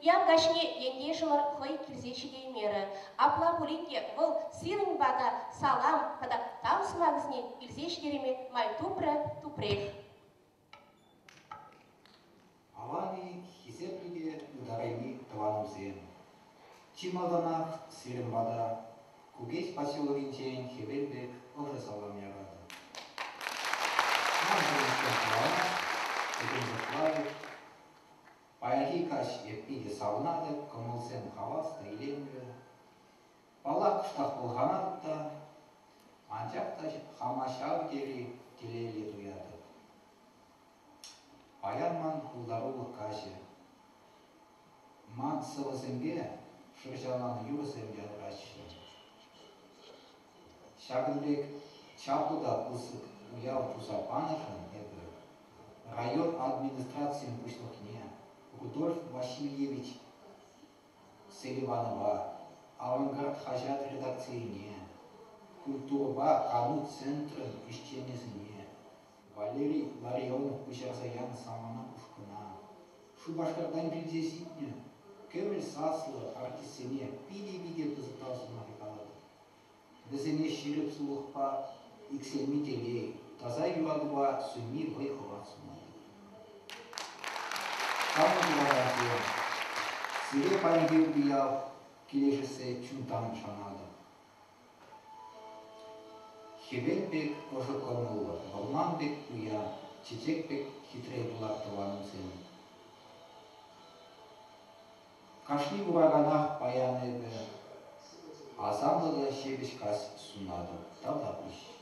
Я гашне ендешилар хой кирзечиге меры. Апла пулинге выл сирин бада салам пада таусмагзне кирзечгереме май тупрех. Алани хисеплиге ударайми таванузен. Чималданах сирин бада кугесь поселовинчен хевельбек уже салам ярады. Паяхи каш еппиге саунады, көмілсен хавас тайленгі. Бала құштақ болғанатта, анчақта хамашав кері келелі дуяды. Паянман құлдарулы каши. Ман сывысынге шыршаланы юрысынге алғашы. Шагынбек чапуда ұсық уяв туса панышын еді. Район администрациян пушлықне Рудольф Васильевич Селиванова, авангард хажат редакцияне, культурба кану центрын ишченесіне, Валерий Ларионов пышарсаян самана ушкына. Шу башқардан билдеситне, көміл саслы артистене пиде-биде бұзытаусына хикалады. Бізіне шеріп сұлықпа икселмителей, таза юадыба сүмми вайхова сунады. Камын барады, сире пайгер бияв, келешесі чунтан шанады. Хевелбек ожы көмілі, Балманбек уя, Чечекбек хитрей бұлар тываным сен. Кашни бурағанақ баян еді, азамлыда шебіш кас сунады, тавда бұш.